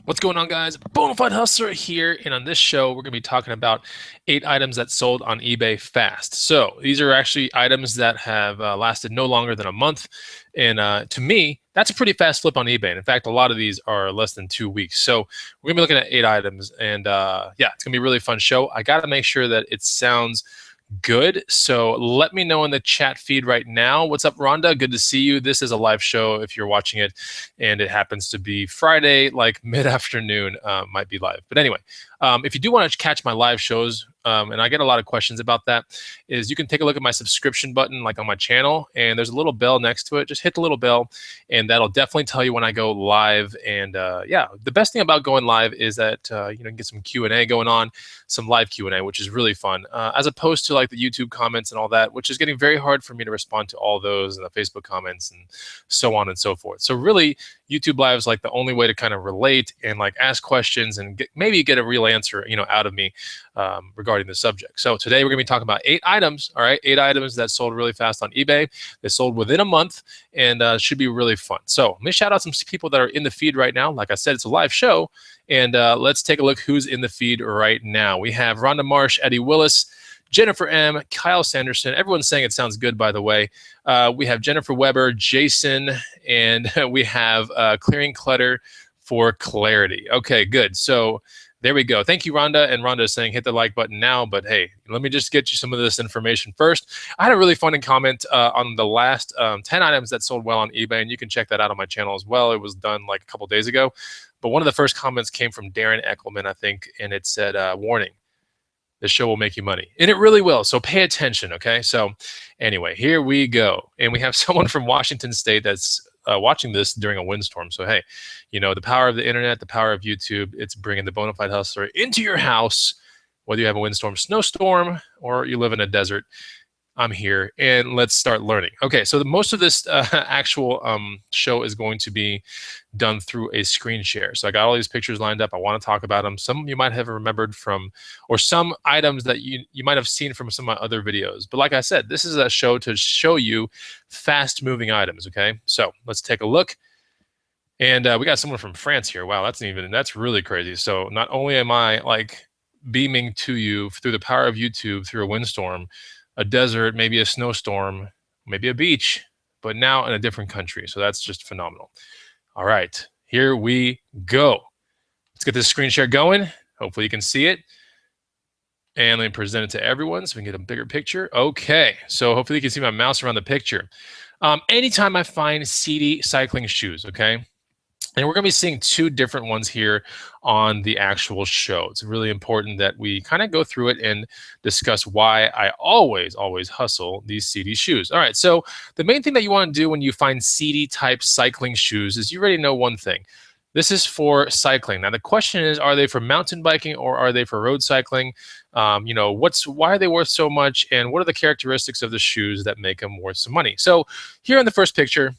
What's going on, guys? Bonafide Hustler here, and on this show, we're going to be talking about 8 items that sold on eBay fast. So these are actually items that have lasted no longer than a month, and to me, that's a pretty fast flip on eBay. And in fact, a lot of these are less than 2 weeks. So we're going to be looking at 8 items, and yeah, it's going to be a really fun show. I got to make sure that it sounds good. So let me know in the chat feed right now. What's up, Rhonda? Good to see you. This is a live show if you're watching it, and it happens to be Friday, like mid-afternoon, might be live. But anyway, if you do want to catch my live shows, and I get a lot of questions about that, is you can take a look at my subscription button, like on my channel, and there's a little bell next to it. Just hit the little bell, and that'll definitely tell you when I go live. And yeah, the best thing about going live is that you can get some Q&A going on, some live Q&A, which is really fun, as opposed to like the YouTube comments and all that, which is getting very hard for me to respond to all those and the Facebook comments and so on and so forth. So really, YouTube Live is like the only way to kind of relate and like ask questions and maybe get a real answer, out of me regarding the subject. So today we're going to be talking about 8 items. All right, 8 items that sold really fast on eBay. They sold within a month and should be really fun. So let me shout out some people that are in the feed right now. Like I said, it's a live show, and let's take a look who's in the feed right now. We have Rhonda Marsh, Eddie Willis, Jennifer M., Kyle Sanderson. Everyone's saying it sounds good, by the way. We have Jennifer Weber, Jason, and we have Clearing Clutter for Clarity. Okay, good. So there we go. Thank you, Rhonda. And Rhonda is saying hit the like button now. But hey, let me just get you some of this information first. I had a really funny comment on the last 10 items that sold well on eBay, and you can check that out on my channel as well. It was done like a couple days ago. But one of the first comments came from Darren Eckelman, I think, and it said, warning, this show will make you money. And it really will. So pay attention, okay? So anyway, here we go. And we have someone from Washington State that's watching this during a windstorm. So hey, the power of the internet, the power of YouTube, it's bringing the Bonafide Hustler into your house, whether you have a windstorm, snowstorm, or you live in a desert. I'm here, and let's start learning. Okay, so most of this actual show is going to be done through a screen share. So I got all these pictures lined up. I want to talk about them. Some you might have remembered from, or some items that you might have seen from some of my other videos. But like I said, this is a show to show you fast-moving items, okay? So let's take a look. And we got someone from France here. Wow, that's really crazy. So not only am I like beaming to you through the power of YouTube through a windstorm, a desert, maybe a snowstorm, maybe a beach, but now in a different country. So that's just phenomenal. All right, here we go. Let's get this screen share going. Hopefully you can see it. And let me present it to everyone so we can get a bigger picture. Okay, so hopefully you can see my mouse around the picture. Anytime I find CD cycling shoes, okay? And we're going to be seeing 2 different ones here on the actual show. It's really important that we kind of go through it and discuss why I always hustle these CD shoes. All right, so the main thing that you want to do when you find CD type cycling shoes is you already know one thing. This is for cycling. Now the question is, are they for mountain biking or are they for road cycling? Why are they worth so much, and what are the characteristics of the shoes that make them worth some money? So here in the first picture,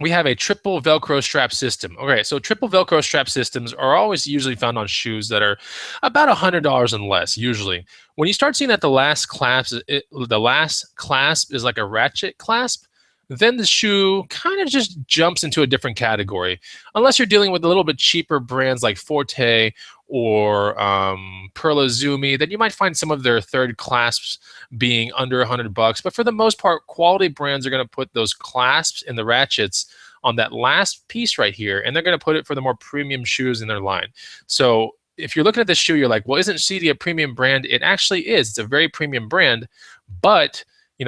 we have a triple Velcro strap system. Okay, so triple Velcro strap systems are always usually found on shoes that are about $100 and less, usually. When you start seeing that the last clasp is like a ratchet clasp, then the shoe kind of just jumps into a different category. Unless you're dealing with a little bit cheaper brands like Forte or Perla Zumi, then you might find some of their third clasps being under $100. But for the most part, quality brands are going to put those clasps and the ratchets on that last piece right here, and they're going to put it for the more premium shoes in their line. So if you're looking at this shoe, you're like, well, isn't CD a premium brand? It actually is. It's a very premium brand, but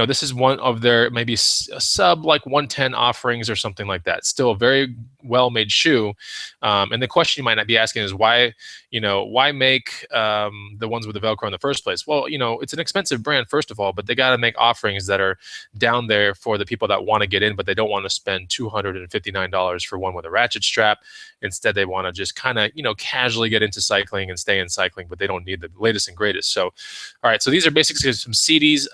this is one of their maybe a sub like 110 offerings or something like that. Still a very well-made shoe. And the question you might not be asking is why make the ones with the Velcro in the first place? Well, it's an expensive brand, first of all, but they got to make offerings that are down there for the people that want to get in, but they don't want to spend $259 for one with a ratchet strap. Instead, they want to just kind of, casually get into cycling and stay in cycling, but they don't need the latest and greatest. So, all right, so these are basically some CDs.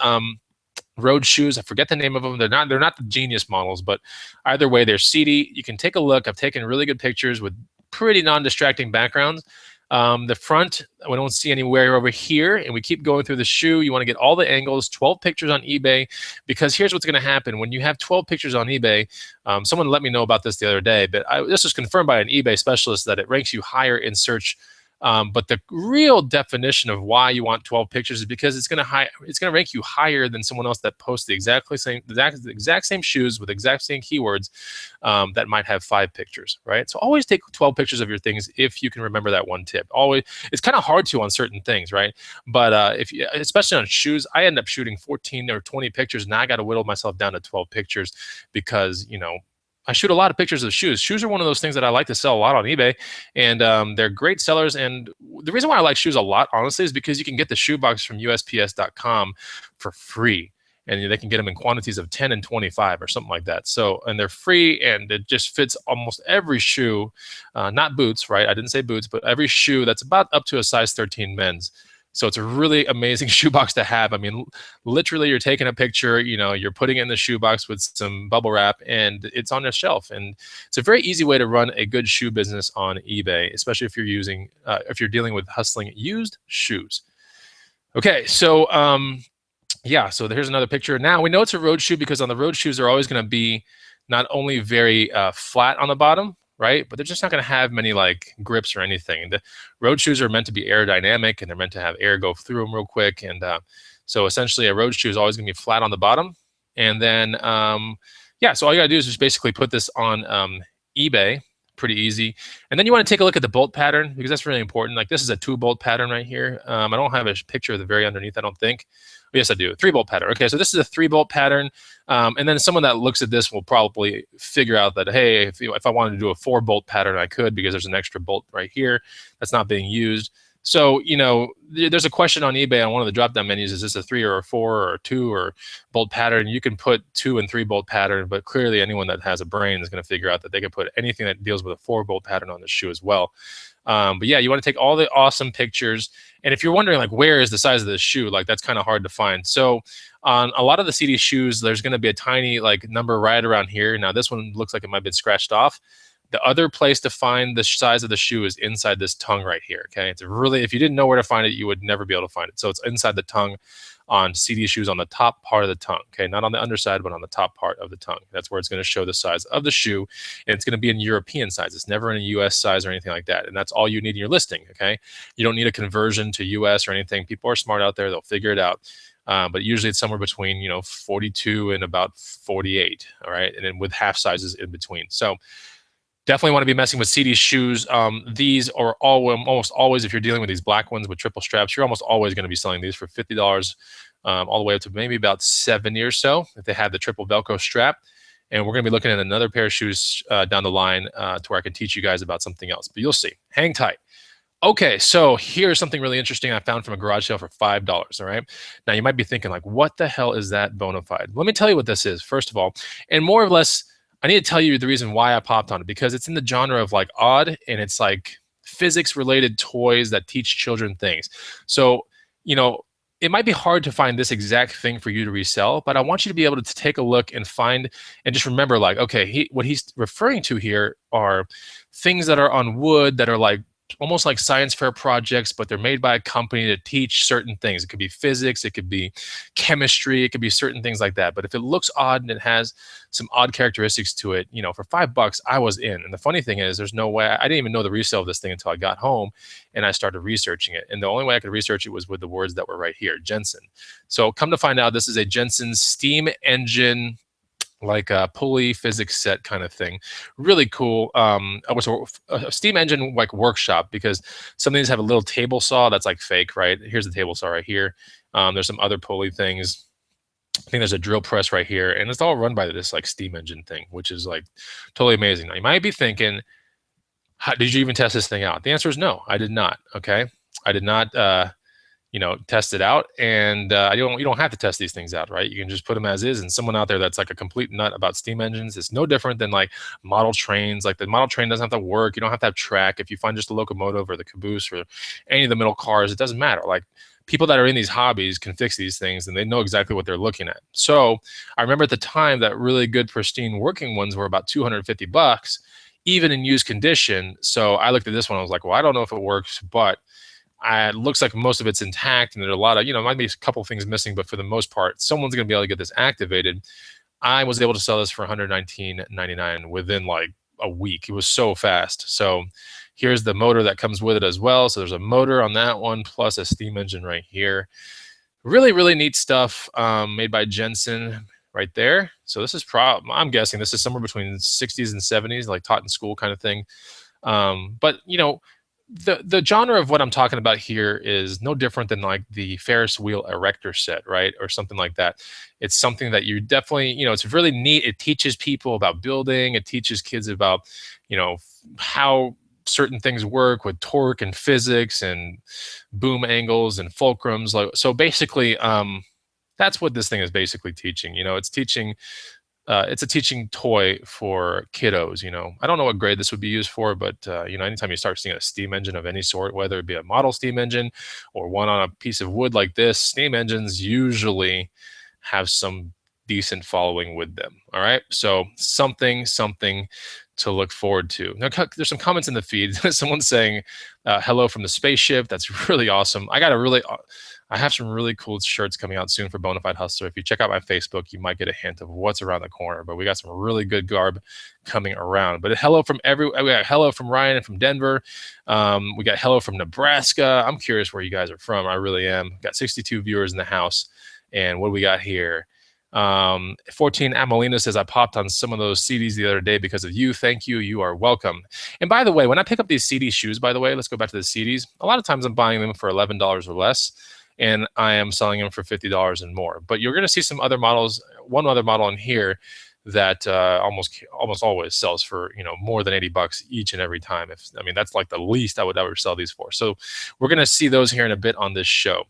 Road shoes. I forget the name of them. They're not the Genius models, but either way, they're CD. You can take a look. I've taken really good pictures with pretty non-distracting backgrounds. The front, we don't see anywhere over here, and we keep going through the shoe. You want to get all the angles, 12 pictures on eBay, because here's what's going to happen. When you have 12 pictures on eBay, someone let me know about this the other day, but this was confirmed by an eBay specialist that it ranks you higher in search. But the real definition of why you want 12 pictures is because it's going to rank you higher than someone else that posts the exact same shoes with exact same keywords that might have 5 pictures, right? So always take 12 pictures of your things if you can remember that one tip. Always, it's kind of hard to on certain things, right? But if you, especially on shoes, I end up shooting 14 or 20 pictures. Now I got to whittle myself down to 12 pictures because I shoot a lot of pictures of shoes. Shoes are one of those things that I like to sell a lot on eBay, and they're great sellers. And the reason why I like shoes a lot, honestly, is because you can get the shoebox from USPS.com for free, and they can get them in quantities of 10 and 25 or something like that. So, and they're free, and it just fits almost every shoe, not boots, right? I didn't say boots, but every shoe that's about up to a size 13 men's. So it's a really amazing shoebox to have. I mean, literally, you're taking a picture, you're putting it in the shoebox with some bubble wrap, and it's on the shelf. And it's a very easy way to run a good shoe business on eBay, especially if you're dealing with hustling used shoes. Okay, so yeah, so here's another picture. Now we know it's a road shoe because on the road shoes they're always going to be not only very flat on the bottom, right? But they're just not going to have many like grips or anything. The road shoes are meant to be aerodynamic, and they're meant to have air go through them real quick. And so essentially a road shoe is always going to be flat on the bottom. And then, yeah, so all you got to do is just basically put this on eBay. Pretty easy. And then you want to take a look at the bolt pattern because that's really important. Like this is a 2-bolt pattern right here. I don't have a picture of the very underneath, I don't think. Yes, I do. 3-bolt pattern. Okay, so this is a 3-bolt pattern. And then someone that looks at this will probably figure out that, hey, if I wanted to do a 4-bolt pattern, I could because there's an extra bolt right here that's not being used. So, there's a question on eBay on one of the drop-down menus, is this a 3 or a 4 or a 2 or bolt pattern? You can put 2 and 3-bolt pattern, but clearly anyone that has a brain is going to figure out that they can put anything that deals with a 4-bolt pattern on the shoe as well. But yeah, you want to take all the awesome pictures. And if you're wondering, like, where is the size of this shoe? Like, that's kind of hard to find. So on a lot of the CD shoes, there's going to be a tiny, like, number right around here. Now, this one looks like it might have been scratched off. The other place to find the size of the shoe is inside this tongue right here, okay? It's really, if you didn't know where to find it, you would never be able to find it. So it's inside the tongue on CD shoes on the top part of the tongue, okay? Not on the underside, but on the top part of the tongue. That's where it's going to show the size of the shoe, and it's going to be in European size. It's never in a US size or anything like that, and that's all you need in your listing, okay? You don't need a conversion to US or anything. People are smart out there. They'll figure it out. But usually it's somewhere between 42 and about 48, all right? And then with half sizes in between. So definitely want to be messing with CD shoes. These are almost always, if you're dealing with these black ones with triple straps, you're almost always going to be selling these for $50 all the way up to maybe about $70 or so if they have the triple Velcro strap. And we're going to be looking at another pair of shoes down the line to where I can teach you guys about something else. But you'll see. Hang tight. Okay, so here's something really interesting I found from a garage sale for $5, all right? Now, you might be thinking, like, what the hell is that bona fide? Let me tell you what this is, first of all. And more or less, I need to tell you the reason why I popped on it, because it's in the genre of like odd, and it's like physics related toys that teach children things. So, it might be hard to find this exact thing for you to resell, but I want you to be able to take a look and find, and just remember, like, okay, what he's referring to here are things that are on wood that are like almost like science fair projects, but they're made by a company to teach certain things. It could be physics, it could be chemistry, it could be certain things like that. But if it looks odd and it has some odd characteristics to it, for $5, I was in. And the funny thing is, there's no way, I didn't even know the resale of this thing until I got home and I started researching it. And the only way I could research it was with the words that were right here, Jensen. So come to find out, this is a Jensen steam engine, like a pulley physics set kind of thing. Really cool. It was a steam engine like workshop, because some of these have a little table saw that's like fake, right? Here's the table saw right here. There's some other pulley things. I think there's a drill press right here, and it's all run by this like steam engine thing, which is like totally amazing. Now you might be thinking, did you even test this thing out? The answer is no, I did not. Okay, I did not test it out. And you don't have to test these things out, right? You can just put them as is. And someone out there that's like a complete nut about steam engines, it's no different than like model trains. Like the model train doesn't have to work. You don't have to have track. If you find just the locomotive or the caboose or any of the middle cars, it doesn't matter. Like people that are in these hobbies can fix these things, and they know exactly what they're looking at. So I remember at the time that really good pristine working ones were about $250. even in used condition. So I looked at this one, I was like, well, I don't know if it works, but it looks like most of it's intact, and there's a lot of, might be a couple things missing, but for the most part, someone's going to be able to get this activated. I was able to sell this for $119.99 within like a week. It was so fast. So here's the motor that comes with it as well. So there's a motor on that one, plus a steam engine right here. Really, really neat stuff, made by Jensen right there. So this is I'm guessing this is somewhere between 60s and 70s, like taught in school kind of thing. But the genre of what I'm talking about here is no different than like the Ferris wheel erector set, right? Or something like that. It's something that you definitely, it's really neat. It teaches people about building. It teaches kids about, how certain things work with torque and physics and boom angles and fulcrums. So basically, that's what this thing is basically teaching. It's teaching it's a teaching toy for kiddos. I don't know what grade this would be used for, but anytime you start seeing a steam engine of any sort, whether it be a model steam engine or one on a piece of wood like this, steam engines usually have some decent following with them. All right, so something to look forward to. Now, there's some comments in the feed. Someone's saying hello from the spaceship. That's really awesome. I have some really cool shirts coming out soon for Bonafide Hustler. If you check out my Facebook, you might get a hint of what's around the corner. But we got some really good garb coming around. But hello from we got hello from Ryan and from Denver. We got hello from Nebraska. I'm curious where you guys are from. I really am. Got 62 viewers in the house. And what do we got here? 14 Amelina says, I popped on some of those CDs the other day because of you. Thank you. You are welcome. And by the way, when I pick up these CD shoes, by the way, let's go back to the CDs. A lot of times I'm buying them for $11 or less, and I am selling them for $50 and more. But you're going to see some other models, one other model in here that almost always sells for more than $80 each and every time. That's like the least I would ever sell these for. So we're going to see those here in a bit on this show.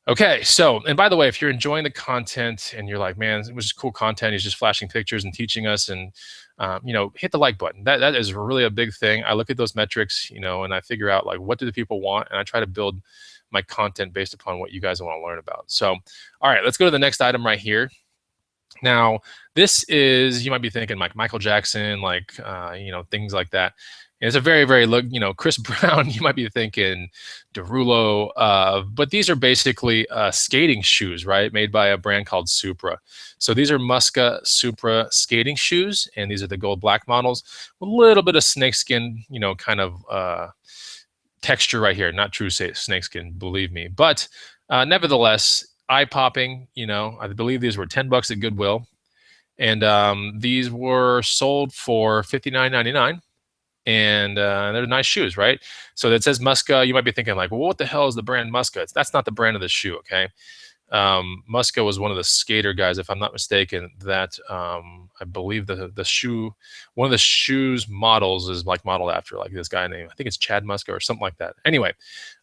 Okay, so, and by the way, if you're enjoying the content and you're like, man, it was just cool content, he's just flashing pictures and teaching us, and hit the like button. That is really a big thing. I look at those metrics, and I figure out like, what do the people want, and I try to build my content based upon what you guys want to learn about. So, all right, let's go to the next item right here. Now, this is, you might be thinking like Michael Jackson, like things like that. And it's a very, very Chris Brown. You might be thinking Derulo, but these are basically skating shoes, right? Made by a brand called Supra. So these are Muska Supra skating shoes, and these are the gold black models with a little bit of snakeskin, kind of texture right here. Not true snakeskin, believe me, but nevertheless, eye-popping. I believe these were $10 at Goodwill, and these were sold for $59.99. And they're nice shoes, right? So that says Muska. You might be thinking like, well, what the hell is the brand Muska? That's not the brand of the shoe, okay? Muska was one of the skater guys, if I'm not mistaken, that I believe the shoe, one of the shoes models is like modeled after like this guy named, I think it's Chad Muska or something like that. Anyway,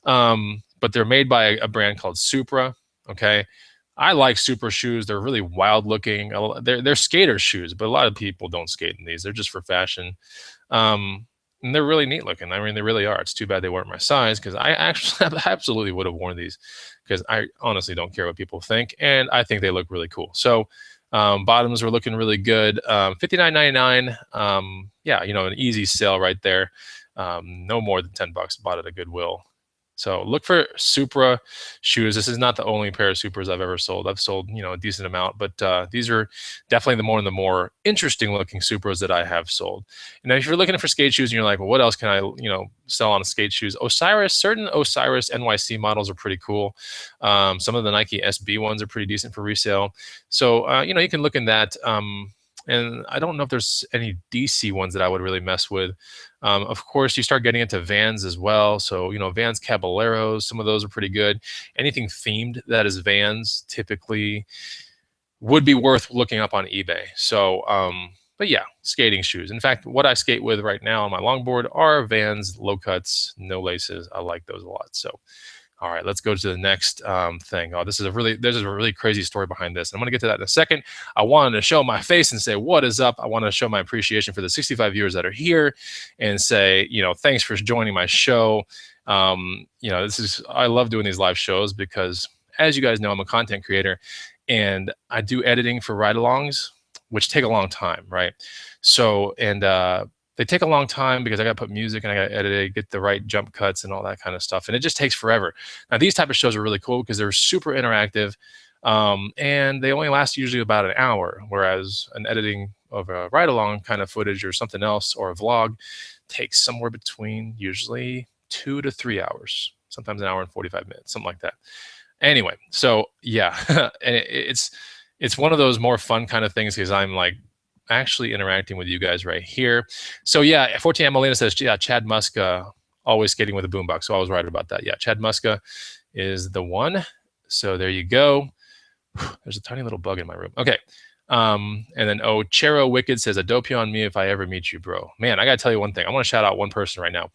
but they're made by a brand called Supra, okay? I like Supra shoes. They're really wild looking. They're skater shoes, but a lot of people don't skate in these. They're just for fashion. And they're really neat looking. They really are. It's too bad they weren't my size, because I actually absolutely would have worn these, because I honestly don't care what people think, and I think they look really cool. So bottoms are looking really good. $59.99. Yeah, an easy sale right there. No more than $10 bought at a Goodwill. So look for Supra shoes. This is not the only pair of Supras I've ever sold. I've sold, a decent amount, but these are definitely the more interesting looking Supras that I have sold. And if you're looking for skate shoes and you're like, well, what else can I, sell on skate shoes? Certain Osiris NYC models are pretty cool. Some of the Nike SB ones are pretty decent for resale. So, you can look in that. And I don't know if there's any DC ones that I would really mess with. Of course, you start getting into Vans as well. So, Vans Caballeros, some of those are pretty good. Anything themed that is Vans typically would be worth looking up on eBay. So, but yeah, skating shoes. In fact, what I skate with right now on my longboard are Vans low cuts, no laces. I like those a lot. So, all right, let's go to the next thing. Oh, there's a really crazy story behind this. I'm going to get to that in a second. I wanted to show my face and say, what is up? I want to show my appreciation for the 65 viewers that are here and say, thanks for joining my show. I love doing these live shows because, as you guys know, I'm a content creator and I do editing for ride-alongs, which take a long time, right? So, and they take a long time because I got to put music and I got to edit it, get the right jump cuts and all that kind of stuff. And it just takes forever. Now, these type of shows are really cool because they're super interactive, and they only last usually about an hour, whereas an editing of a ride-along kind of footage or something else or a vlog takes somewhere between usually 2 to 3 hours, sometimes an hour and 45 minutes, something like that. Anyway, so yeah, and it's one of those more fun kind of things because I'm like actually interacting with you guys right here. So yeah, 14 Amelina says, yeah, Chad Muska always skating with a boombox. So I was right about that. Yeah, Chad Muska is the one. So there you go. There's a tiny little bug in my room. Okay. And then Chero Wicked says, a dope you on me if I ever meet you, bro. Man, I gotta tell you one thing. I want to shout out one person right now.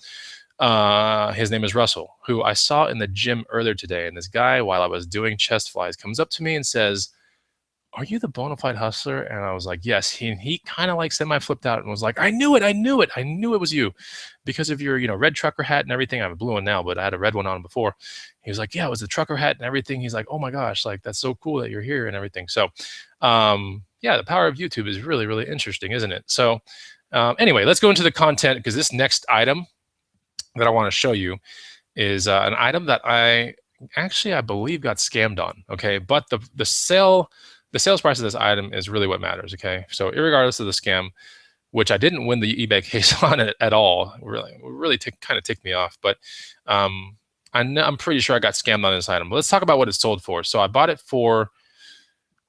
His name is Russell, who I saw in the gym earlier today. And this guy, while I was doing chest flies, comes up to me and says, are you the bona fide hustler? And I was like, yes. He kind of like semi-flipped out and was like, I knew it was you because of your, red trucker hat and everything. I have a blue one now, but I had a red one on before. He was like, yeah, it was the trucker hat and everything. He's like, oh my gosh, like that's so cool that you're here and everything. So, yeah, the power of YouTube is really, really interesting, isn't it? So, anyway, let's go into the content because this next item that I want to show you is an item that I believe got scammed on. Okay, but the sales price of this item is really what matters. Okay, so irregardless of the scam, which I didn't win the eBay case on it at all, really kind of ticked me off. But I'm pretty sure I got scammed on this item. But let's talk about what it sold for. So I bought it for,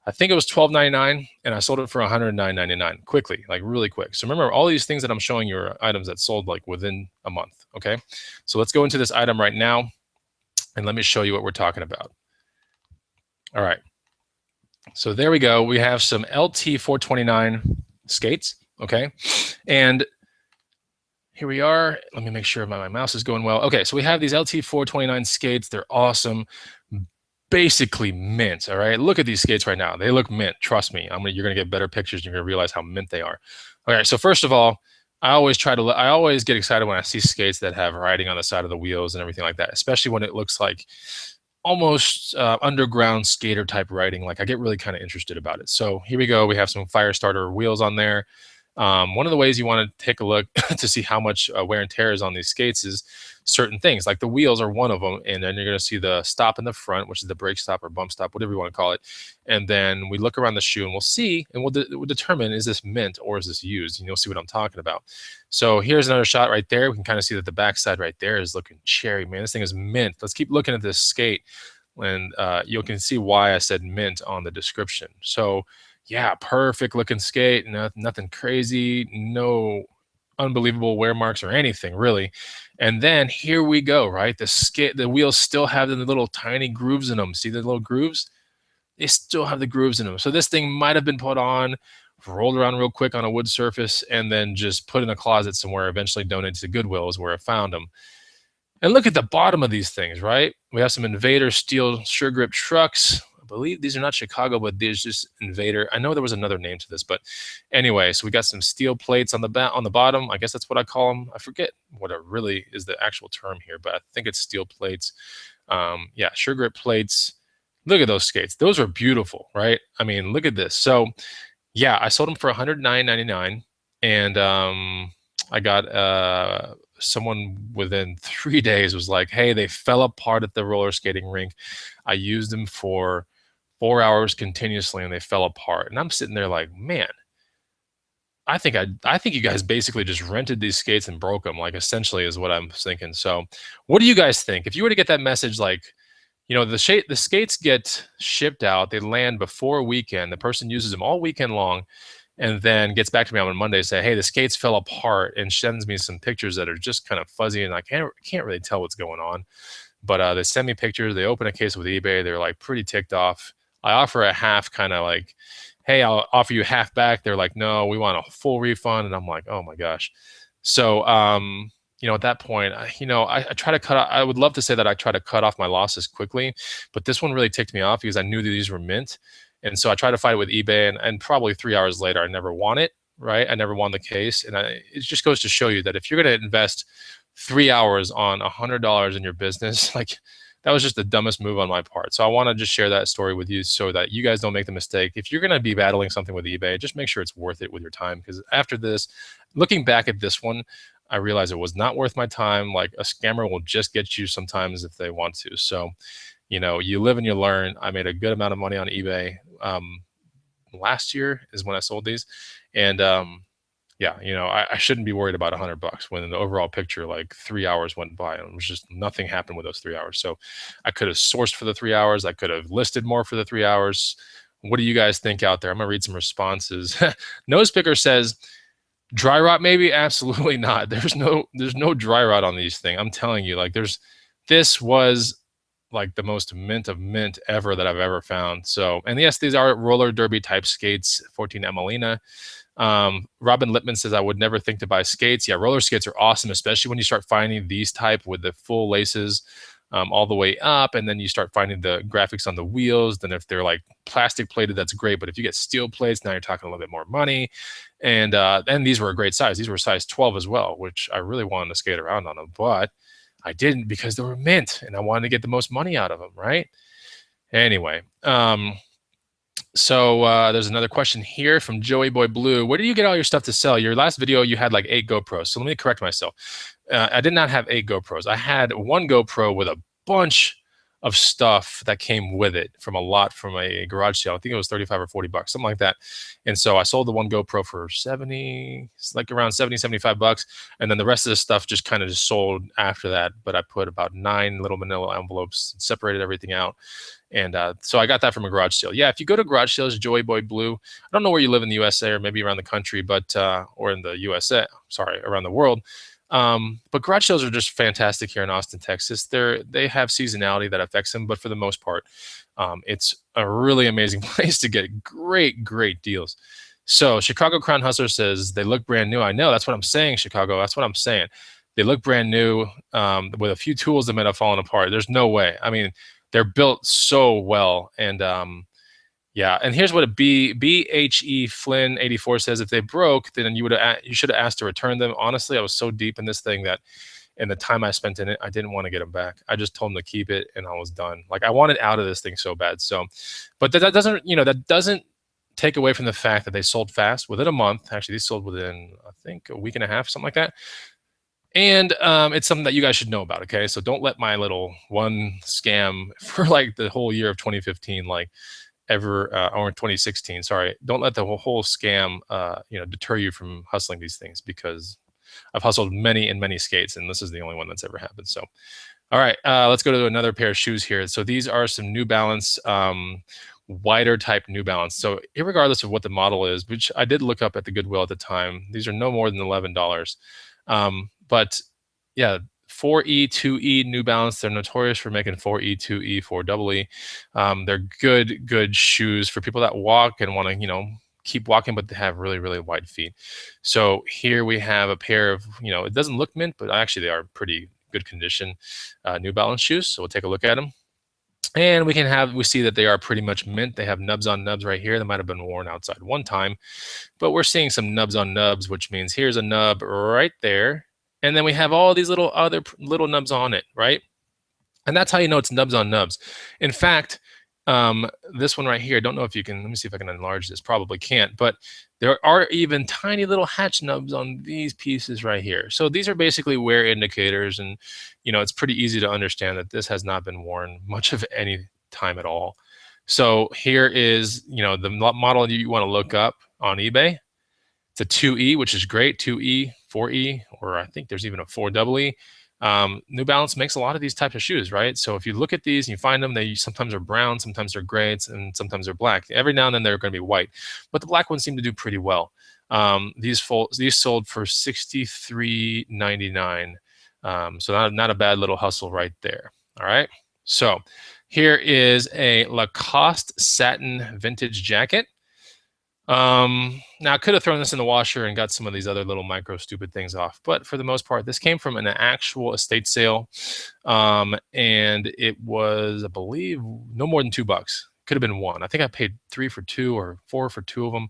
I think it was $12.99, and I sold it for $109.99 quickly, like really quick. So remember, all these things that I'm showing you are items that sold like within a month. Okay, so let's go into this item right now, and let me show you what we're talking about. All right. So there we go. We have some LT 429 skates. Okay, and here we are. Let me make sure my mouse is going well. Okay, so we have these LT 429 skates. They're awesome. Basically mint. All right, look at these skates right now. They look mint. Trust me. You're gonna get better pictures. You're gonna realize how mint they are. All right. So first of all, I always get excited when I see skates that have writing on the side of the wheels and everything like that, especially when it looks like almost underground skater type writing. Like I get really kind of interested about it. So here we go. We have some fire starter wheels on there. One of the ways you want to take a look to see how much wear and tear is on these skates is certain things, like the wheels are one of them. And then you're going to see the stop in the front, which is the brake stop or bump stop, whatever you want to call it. And then we look around the shoe and we'll see, and we'll determine, is this mint or is this used? And you'll see what I'm talking about. So here's another shot right there. We can kind of see that the backside right there is looking cherry, man. This thing is mint. Let's keep looking at this skate, and you can see why I said mint on the description. So yeah, perfect looking skate, nothing crazy, no unbelievable wear marks or anything really. And then here we go, right? The wheels still have the little tiny grooves in them. See the little grooves? They still have the grooves in them. So this thing might have been put on, rolled around real quick on a wood surface, and then just put in a closet somewhere, eventually donated to Goodwill is where I found them. And look at the bottom of these things, right? We have some Invader steel sure grip trucks. I believe these are not Chicago, but these just Invader. I know there was another name to this, but anyway, so we got some steel plates on the bottom. I guess that's what I call them. I forget what it really is the actual term here, but I think it's steel plates. Yeah, sure grip plates. Look at those skates. Those are beautiful, right? I mean, look at this. So yeah, I sold them for $109.99, and I got someone within 3 days was like, hey, they fell apart at the roller skating rink. I used them for 4 hours continuously and they fell apart. And I'm sitting there like, man, I think you guys basically just rented these skates and broke them, like essentially is what I'm thinking. So what do you guys think? If you were to get that message, like, the skates get shipped out, they land before a weekend, the person uses them all weekend long, and then gets back to me on Monday and say, hey, the skates fell apart, and sends me some pictures that are just kind of fuzzy and I can't really tell what's going on. But they send me pictures. They open a case with eBay. They're like pretty ticked off. I offer a half, kind of like, hey, I'll offer you half back. They're like, no, we want a full refund. And I'm like, oh my gosh. So, at that point, I try to I would love to say that I try to cut off my losses quickly, but this one really ticked me off because I knew that these were mint. And so I tried to fight it with eBay, and probably 3 hours later, I never won it, right? I never won the case. And it just goes to show you that if you're going to invest 3 hours on $100 in your business, like that was just the dumbest move on my part. So I want to just share that story with you so that you guys don't make the mistake. If you're going to be battling something with eBay, just make sure it's worth it with your time. Because after this, looking back at this one, I realized it was not worth my time. Like, a scammer will just get you sometimes if they want to. So, you live and you learn. I made a good amount of money on eBay. Last year is when I sold these. And yeah, I shouldn't be worried about $100 when in the overall picture, like 3 hours went by and it was just nothing happened with those 3 hours. So I could have sourced for the 3 hours. I could have listed more for the 3 hours. What do you guys think out there? I'm gonna read some responses. Nose Picker says, dry rot maybe? Absolutely not. There's no dry rot on these things. I'm telling you, like, this was like the most mint of mint ever that I've ever found. So, and yes, these are roller derby type skates, 14 Emelina. Robin Lippman says, I would never think to buy skates. Yeah, roller skates are awesome, especially when you start finding these type with the full laces all the way up, and then you start finding the graphics on the wheels. Then if they're like plastic plated, that's great. But if you get steel plates, now you're talking a little bit more money. And these were a great size. These were size 12 as well, which I really wanted to skate around on them, but I didn't because they were mint and I wanted to get the most money out of them, right? Anyway, so there's another question here from Joey Boy Blue. Where do you get all your stuff to sell? Your last video, you had like 8 GoPros. So let me correct myself. I did not have 8 GoPros. I had 1 GoPro with a bunch of stuff that came with it from a lot from a garage sale. I think it was 35 or 40 bucks, something like that. And so I sold the 1 GoPro for 70, like around 70, 75 bucks. And then the rest of the stuff just kind of just sold after that. But I put about 9 little manila envelopes, separated everything out. And so I got that from a garage sale. Yeah, if you go to garage sales, Joey Boy Blue, I don't know where you live in the USA or maybe around the country, but or in the USA, sorry, around the world. But garage sales are just fantastic here in Austin, Texas. They have seasonality that affects them, but for the most part, it's a really amazing place to get great deals. So Chicago Crown Hustler says they look brand new. I know, that's what I'm saying, Chicago. That's what I'm saying. They look brand new with a few tools that might have fallen apart. There's no way. I mean, they're built so well. And yeah, and here's what a BHE Flynn 84 says: if they broke, then you should have asked to return them. Honestly, I was so deep in this thing that in the time I spent in it, I didn't want to get them back. I just told them to keep it and I was done. Like, I wanted out of this thing so bad. So, but that doesn't, that doesn't take away from the fact that they sold fast within a month. Actually, these sold within, I think, a week and a half, something like that. And it's something that you guys should know about, okay? So don't let my little one scam for like the whole year of 2015, like or 2016, sorry. Don't let the whole scam, deter you from hustling these things, because I've hustled many and many skates, and this is the only one that's ever happened. So, all right, let's go to another pair of shoes here. So these are some New Balance, wider type New Balance. So irregardless of what the model is, which I did look up at the Goodwill at the time, these are no more than $11. But yeah, 4E, 2E New Balance, they're notorious for making 4E, 2E, 4EE. They're good shoes for people that walk and want to, keep walking, but they have really wide feet. So here we have a pair of, it doesn't look mint, but actually they are pretty good condition New Balance shoes. So we'll take a look at them. And we see that they are pretty much mint. They have nubs on nubs right here. They might have been worn outside one time, but we're seeing some nubs on nubs, which means here's a nub right there. And then we have all these other little nubs on it, right? And that's how you know it's nubs on nubs. In fact, this one right here, I don't know if you can, let me see if I can enlarge this, probably can't, but there are even tiny little hatch nubs on these pieces right here. So these are basically wear indicators, and it's pretty easy to understand that this has not been worn much of any time at all. So here is, the model you want to look up on eBay. It's a 2E, which is great, 2E, 4E, or I think there's even a 4EE. New Balance makes a lot of these types of shoes, right? So if you look at these and you find them, they sometimes are brown, sometimes they're gray, and sometimes they're black. Every now and then they're going to be white, but the black ones seem to do pretty well. These sold for $63.99. So not a bad little hustle right there. All right. So here is a Lacoste satin vintage jacket. Now I could have thrown this in the washer and got some of these other little micro stupid things off, but for the most part, this came from an actual estate sale. And it was, I believe, no more than $2. could have been one. I think I paid 3 for 2 or 4 for 2 of them.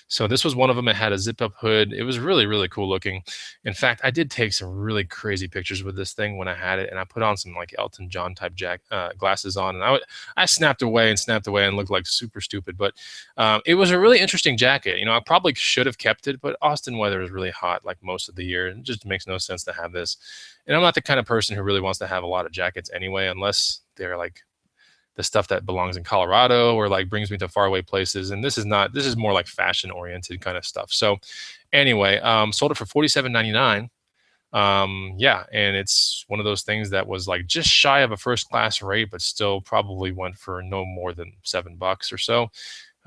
So this was one of them. It had a zip up hood. It was really, really cool looking. In fact, I did take some really crazy pictures with this thing when I had it, and I put on some like Elton John type glasses on, and I snapped away and looked like super stupid. But it was a really interesting jacket. I probably should have kept it, but Austin weather is really hot like most of the year. It just makes no sense to have this. And I'm not the kind of person who really wants to have a lot of jackets anyway, unless they're like the stuff that belongs in Colorado or like brings me to faraway places. And this is not, this is more like fashion oriented kind of stuff. So anyway, sold it for $47.99. Yeah, and it's one of those things that was like just shy of a first class rate, but still probably went for no more than $7 or so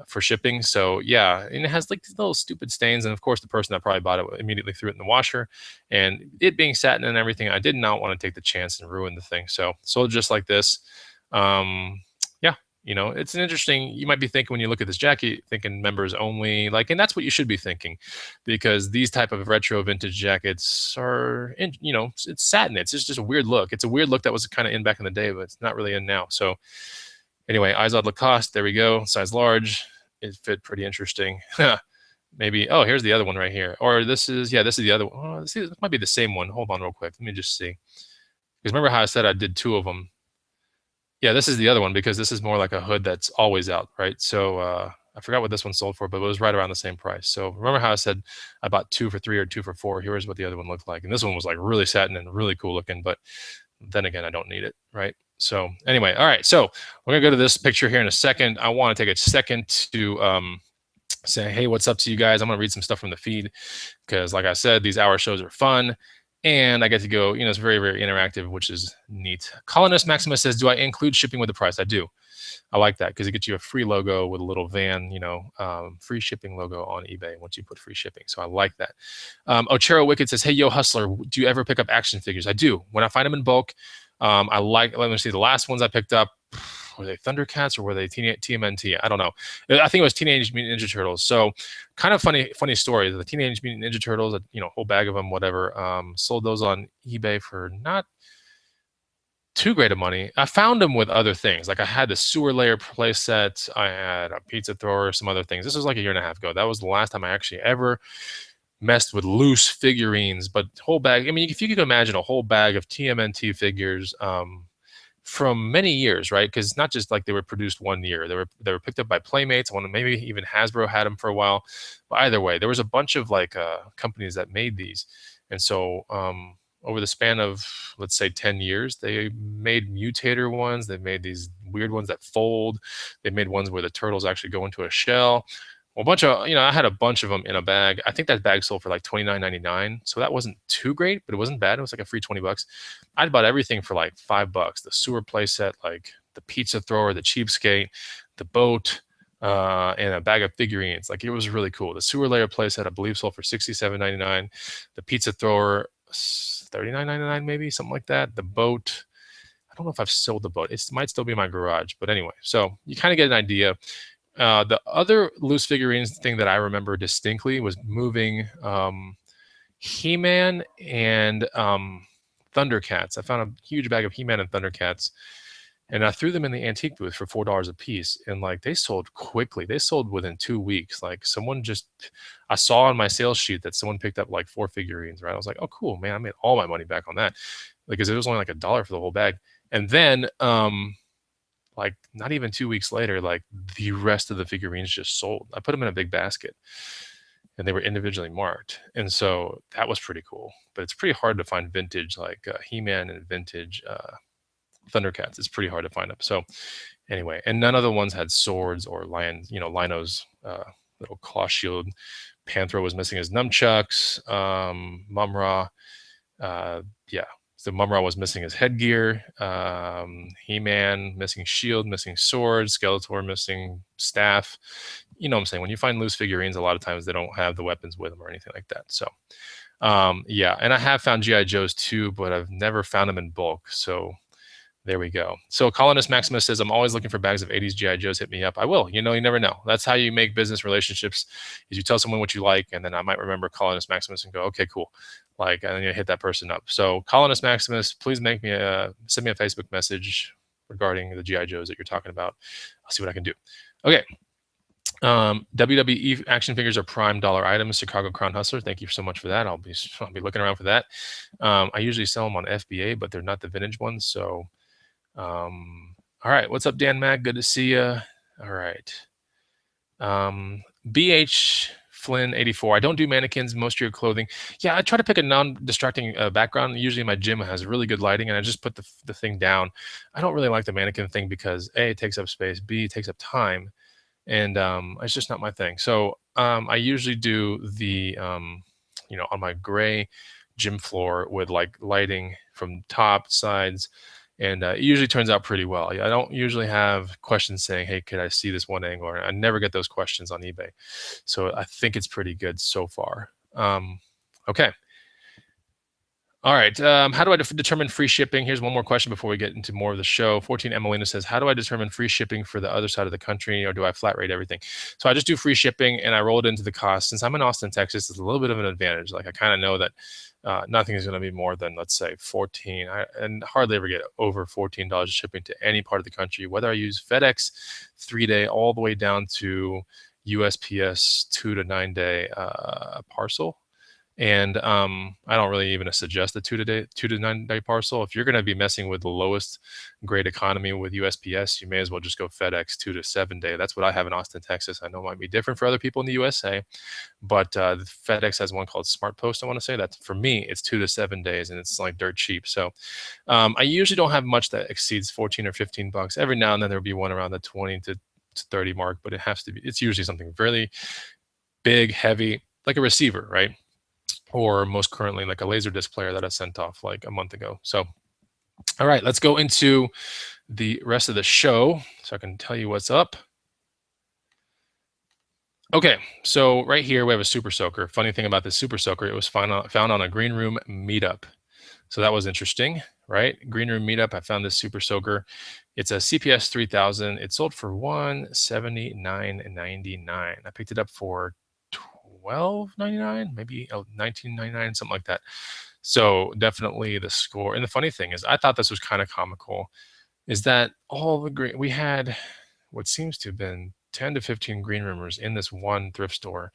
for shipping. So yeah, and it has like these little stupid stains. And of course, the person that probably bought it immediately threw it in the washer. And it being satin and everything, I did not want to take the chance and ruin the thing. So sold just like this. Yeah, it's an interesting, you might be thinking when you look at this jacket, thinking members only, like, and that's what you should be thinking, because these type of retro vintage jackets are, it's satin. It's just a weird look. It's a weird look that was kind of in back in the day, but it's not really in now. So anyway, Izod Lacoste, there we go, size large. It fit pretty interesting. Maybe, oh, here's the other one right here. Or this is the other one. Oh, this might be the same one. Hold on real quick. Let me just see. Because remember how I said I did 2 of them? Yeah, this is the other one, because this is more like a hood that's always out, right? So I forgot what this one sold for, but it was right around the same price. So remember how I said I bought 2 for 3 or 2 for 4? Here's what the other one looked like. And this one was like really satin and really cool looking, but then again, I don't need it, right? So anyway, all right. So we're gonna go to this picture here in a second. I want to take a second to say, hey, what's up to you guys? I'm gonna read some stuff from the feed, because like I said, these hour shows are fun. And I get to go, it's very, very interactive, which is neat. Colonist Maximus says, do I include shipping with the price? I do. I like that, because it gets you a free logo with a little van, free shipping logo on eBay once you put free shipping. So I like that. Ochero Wicked says, hey, yo, hustler, do you ever pick up action figures? I do. When I find them in bulk, let me see, the last ones I picked up, were they Thundercats or were they TMNT? I don't know. I think it was Teenage Mutant Ninja Turtles. So kind of funny story. The Teenage Mutant Ninja Turtles, whole bag of them, whatever. Sold those on eBay for not too great of money. I found them with other things. Like I had the sewer layer play set. I had a pizza thrower, some other things. This was like a year and a half ago. That was the last time I actually ever messed with loose figurines. But whole bag, I mean, if you could imagine a whole bag of TMNT figures, from many years, right? Because it's not just like they were produced one year. They were picked up by Playmates. Maybe even Hasbro had them for a while. But either way, there was a bunch of like companies that made these, and so over the span of, let's say, 10 years, they made mutator ones. They made these weird ones that fold. They made ones where the turtles actually go into a shell. Well, a bunch of, I had a bunch of them in a bag. I think that bag sold for like $29.99. So that wasn't too great, but it wasn't bad. It was like a free $20. I'd bought everything for like $5. The sewer playset, like the pizza thrower, the cheapskate, the boat, and a bag of figurines. Like it was really cool. The sewer layer playset, I believe, sold for $67.99. The pizza thrower, $39.99, maybe something like that. The boat, I don't know if I've sold the boat. It might still be in my garage, but anyway. So you kind of get an idea. The other loose figurines thing that I remember distinctly was moving He-Man and Thundercats. I found a huge bag of He-Man and Thundercats, and I threw them in the antique booth for $4 a piece. And like they sold quickly. They sold within 2 weeks. Like I saw on my sales sheet that someone picked up like 4 figurines, right? I was like, oh, cool, man. I made all my money back on that, because it was only like $1 for the whole bag. And then like not even 2 weeks later, like the rest of the figurines just sold. I put them in a big basket and they were individually marked. And so that was pretty cool, but it's pretty hard to find vintage, like He-Man and vintage Thundercats. It's pretty hard to find them. So anyway, and none of the ones had swords or Lino's little claw shield. Panthro was missing his nunchucks. Mumra, yeah. So Mumra was missing his headgear. He-Man missing shield, missing sword. Skeletor missing staff. You know what I'm saying? When you find loose figurines, a lot of times they don't have the weapons with them or anything like that. So yeah, and I have found G.I. Joes too, but I've never found them in bulk. So there we go. So Colonist Maximus says, I'm always looking for bags of 80s G.I. Joes. Hit me up. I will. You never know. That's how you make business relationships, is you tell someone what you like, and then I might remember Colonist Maximus and go, okay, cool. Like, and then you hit that person up. So Colonist Maximus, please send me a Facebook message. regarding the GI Joes that you're talking about. I'll see what I can do. Okay. WWE action figures are prime dollar items. Chicago Crown Hustler. Thank you so much for that. I'll be looking around for that. I usually sell them on FBA, but they're not the vintage ones. So, all right. What's up, Dan Mag? Good to see you. All right. BH Flynn 84. I don't do mannequins. Most of your clothing. Yeah, I try to pick a non-distracting background. Usually my gym has really good lighting, and I just put the thing down. I don't really like the mannequin thing because A, it takes up space. B, it takes up time, and it's just not my thing. So I usually do the on my gray gym floor with like lighting from top, sides, and it usually turns out pretty well. I don't usually have questions saying, "Hey, could I see this one angle?" I never get those questions on eBay, so I think it's pretty good so far. Okay. All right. How do I determine free shipping? Here's one more question before we get into more of the show. 14 Emelina says, how do I determine free shipping for the other side of the country, or do I flat rate everything? So I just do free shipping and I roll it into the cost. Since I'm in Austin, Texas, it's a little bit of an advantage. Like I kind of know that nothing is going to be more than, let's say, 14. And hardly ever get over $14 shipping to any part of the country, whether I use FedEx 3-day all the way down to USPS 2 to 9 day parcel. And I don't really even suggest the 2 to 9 day parcel. If you're going to be messing with the lowest grade economy with USPS, you may as well just go FedEx 2 to 7 day. That's what I have in Austin, Texas. I know it might be different for other people in the USA, but FedEx has one called Smart Post. I want to say that for me, it's 2 to 7 days, and it's like dirt cheap. So I usually don't have much that exceeds 14 or 15 bucks. Every now and then there'll be one around the 20 to 30 mark, but it's usually something really big, heavy, like a receiver, right? Or most currently like a Laserdisc player that I sent off like a month ago. So, all right, let's go into the rest of the show so I can tell you what's up. Okay, so right here we have a Super Soaker. Funny thing about this Super Soaker, it was found on a Green Room meetup. So that was interesting, right? Green Room meetup, I found this Super Soaker. It's a CPS 3000. It sold for $179.99. I picked it up for $12.99, maybe $19.99, something like that. So definitely the score. And the funny thing is, I thought this was kind of comical, is that we had what seems to have been 10 to 15 green roomers in this one thrift store.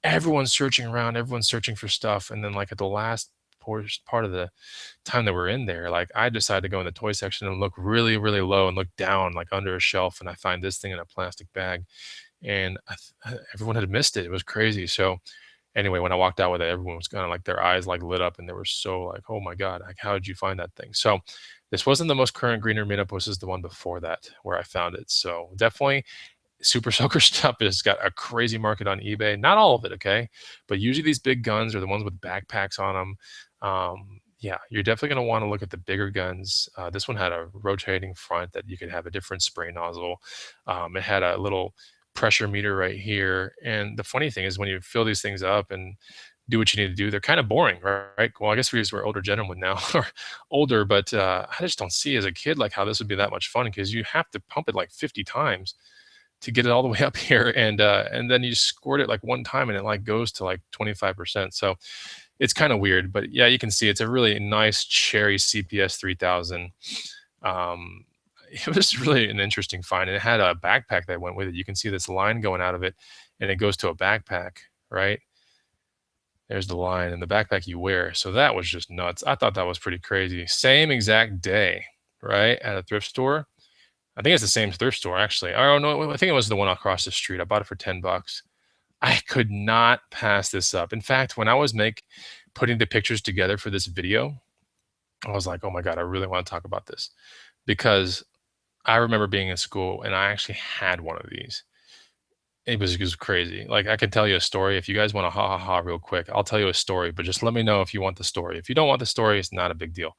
Everyone's searching around, everyone's searching for stuff. And then like at the last part of the time that we're in there, like I decided to go in the toy section and look really, really low and look down like under a shelf. And I find this thing in a plastic bag, and everyone had missed it. It was crazy. So anyway, when I walked out with it, everyone was kind of like their eyes like lit up, and they were so like, "Oh my god, like how did you find that thing?" So this wasn't the most current Greener meetup. This is the one before that where I found it. So definitely Super Soaker stuff has got a crazy market on eBay. Not all of it, okay, but usually these big guns are the ones with backpacks on them. Yeah, you're definitely going to want to look at the bigger guns. This one had a rotating front that you could have a different spray nozzle. It had a little pressure meter right here. And the funny thing is when you fill these things up and do what you need to do, they're kind of boring, right? Well, I guess we're older gentlemen now or older, but I just don't see as a kid like how this would be that much fun, because you have to pump it like 50 times to get it all the way up here. And then you squirt it like one time and it like goes to like 25%. So it's kind of weird, but yeah, you can see it's a really nice cherry CPS 3000. It was really an interesting find. And it had a backpack that went with it. You can see this line going out of it, and it goes to a backpack, right? There's the line and the backpack you wear. So that was just nuts. I thought that was pretty crazy. Same exact day, right? At a thrift store. I think it's the same thrift store, actually. I don't know. I think it was the one across the street. I bought it for 10 bucks. I could not pass this up. In fact, when I was putting the pictures together for this video, I was like, oh my God, I really want to talk about this, because I remember being in school and I actually had one of these. It was crazy. Like I can tell you a story. If you guys want to ha ha ha real quick, I'll tell you a story, but just let me know if you want the story. If you don't want the story, it's not a big deal.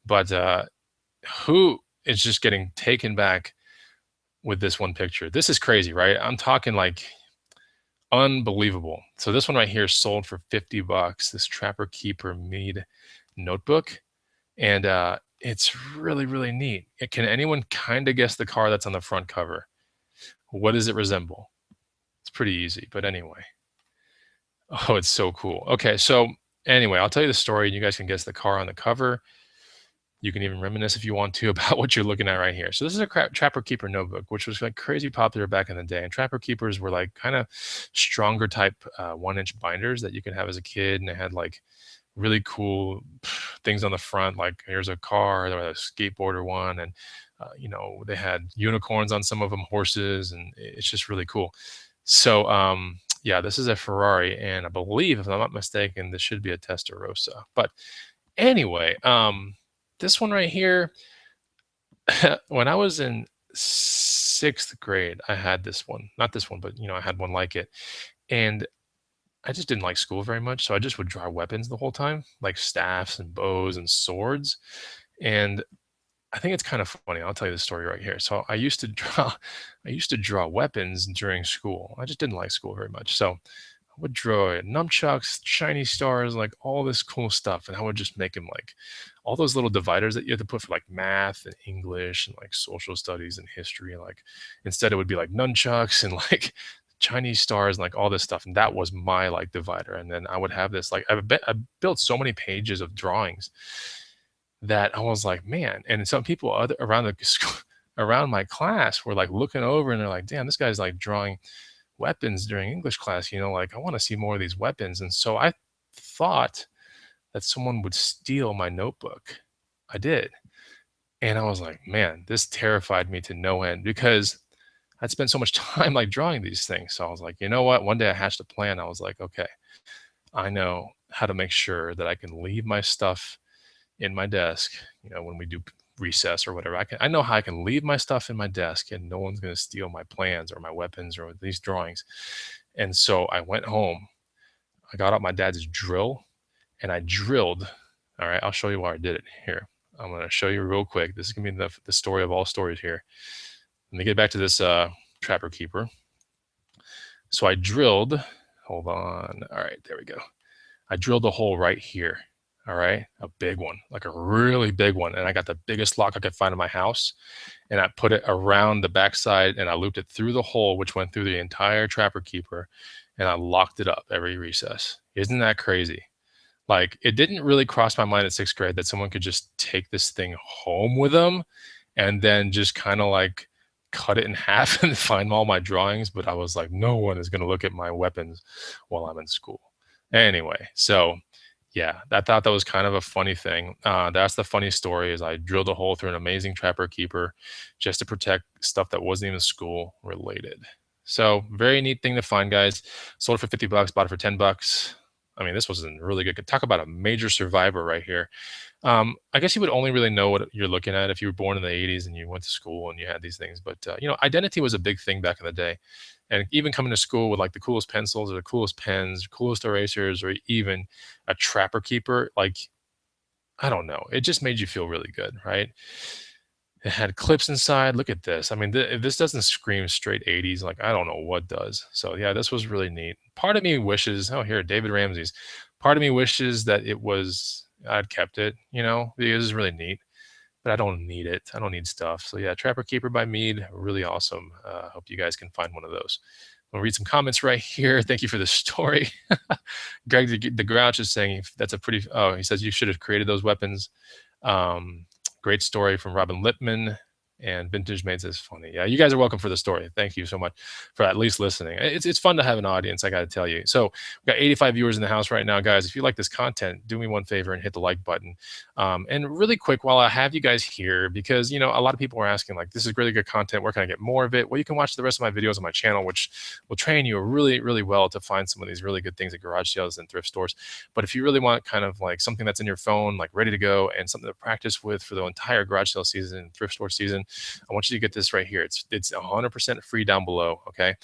But who is just getting taken back with this one picture? This is crazy, right? I'm talking like unbelievable. So this one right here sold for 50 bucks, this Trapper Keeper Mead notebook. And it's really, really neat. Can anyone kind of guess the car that's on the front cover? What does it resemble? It's pretty easy, but anyway. Oh, it's so cool. Okay, so anyway, I'll tell you the story and you guys can guess the car on the cover. You can even reminisce if you want to about what you're looking at right here. So this is a Trapper Keeper notebook, which was like crazy popular back in the day. And Trapper Keepers were like kind of stronger type 1 inch binders that you can have as a kid, and they had like really cool things on the front, like here's a car, there was a skateboarder one, and they had unicorns on some of them, horses, and it's just really cool. So yeah, this is a Ferrari, and I believe, if I'm not mistaken, this should be a Testarossa. But anyway, this one right here, when I was in 6th grade, I had this one. Not this one, but I had one like it. And I just didn't like school very much, so I just would draw weapons the whole time, like staffs and bows and swords. And I think it's kind of funny. I'll tell you the story right here. So I used to draw I used to draw weapons during school. I just didn't like school very much. So I would draw nunchucks, shiny stars, like all this cool stuff. And I would just make them like all those little dividers that you have to put for like math and English and like social studies and history. Like instead it would be like nunchucks and like Chinese stars and like all this stuff. And that was my like divider. And then I would have this like I built so many pages of drawings that I was like, man. And some people around the school, around my class were like looking over and they're like, damn, this guy's like drawing weapons during English class, like I want to see more of these weapons. And so I thought that someone would steal my notebook. I did. And I was like, man, this terrified me to no end because I'd spent so much time like drawing these things. So I was like, you know what? One day I hatched a plan. I was like, okay, I know how to make sure that I can leave my stuff in my desk, when we do recess or whatever. I know how I can leave my stuff in my desk and no one's going to steal my plans or my weapons or these drawings. And so I went home, I got out my dad's drill and I drilled. All right, I'll show you why I did it here. I'm going to show you real quick. This is going to be the story of all stories here. Let me get back to this Trapper Keeper. So I drilled, hold on. All right, there we go. I drilled a hole right here. All right, a big one, like a really big one. And I got the biggest lock I could find in my house. And I put it around the backside and I looped it through the hole, which went through the entire Trapper Keeper. And I locked it up every recess. Isn't that crazy? Like, it didn't really cross my mind in 6th grade that someone could just take this thing home with them and then just kind of like cut it in half and find all my drawings. But I was like, no one is going to look at my weapons while I'm in school. Anyway, so yeah, I thought that was kind of a funny thing. That's the funny story is I drilled a hole through an amazing Trapper Keeper just to protect stuff that wasn't even school related. So very neat thing to find, guys. Sold it for 50 bucks, bought it for 10 bucks. I mean, this was a really good. Talk about a major survivor right here. I guess you would only really know what you're looking at if you were born in the 80s and you went to school and you had these things. But, identity was a big thing back in the day. And even coming to school with like the coolest pencils or the coolest pens, coolest erasers, or even a Trapper Keeper, like, I don't know. It just made you feel really good, right? It had clips inside. Look at this. I mean, if this doesn't scream straight 80s, like, I don't know what does. So yeah, this was really neat. Part of me wishes, oh, here, David Ramsey's. Part of me wishes that I'd kept it, because it's really neat, but I don't need it. I don't need stuff. So yeah, Trapper Keeper by Mead, really awesome. Hope you guys can find one of those. I'll read some comments right here. Thank you for the story. Greg the Grouch is saying that's a pretty, he says you should have created those weapons. Great story from Robin Lippman. And Vintage Maids is funny. Yeah, you guys are welcome for the story. Thank you so much for at least listening. It's fun to have an audience, I got to tell you. So we've got 85 viewers in the house right now, guys. If you like this content, do me one favor and hit the like button. And really quick, while I have you guys here, because, a lot of people are asking, like, this is really good content. Where can I get more of it? Well, you can watch the rest of my videos on my channel, which will train you really, really well to find some of these really good things at garage sales and thrift stores. But if you really want kind of like something that's in your phone, like ready to go, and something to practice with for the entire garage sale season and thrift store season, I want you to get this right here. It's 100% free down below. Okay.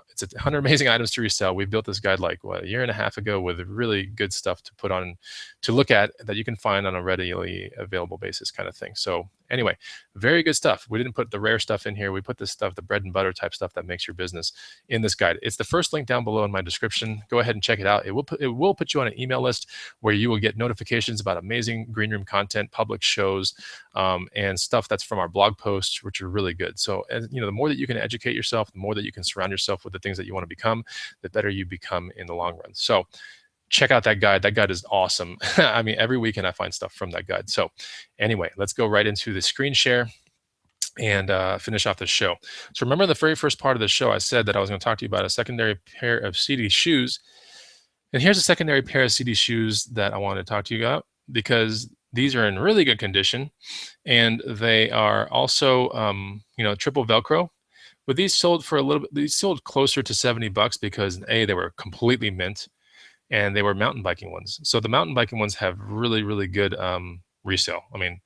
It's 100 amazing items to resell. We built this guide like a year and a half ago with really good stuff to put on, to look at, that you can find on a readily available basis kind of thing. So anyway, very good stuff. We didn't put the rare stuff in here. We put this stuff, the bread and butter type stuff that makes your business, in this guide. It's the first link down below in my description. Go ahead and check it out. It will put you on an email list where you will get notifications about amazing green room content, public shows, and stuff that's from our blog posts, which are really good. So, the more that you can educate yourself, the more that you can surround yourself with the things that you want to become, the better you become in the long run. So check out that guide. That guide is awesome. I mean, every weekend I find stuff from that guide. So anyway, let's go right into the screen share and finish off the show. So remember the very first part of the show, I said that I was going to talk to you about a secondary pair of CD shoes. And here's a secondary pair of CD shoes that I want to talk to you about because these are in really good condition, and they are also, triple Velcro. But these sold for a little bit. These sold closer to $70 because they were completely mint, and they were mountain biking ones. So the mountain biking ones have really, really good resale. I mean,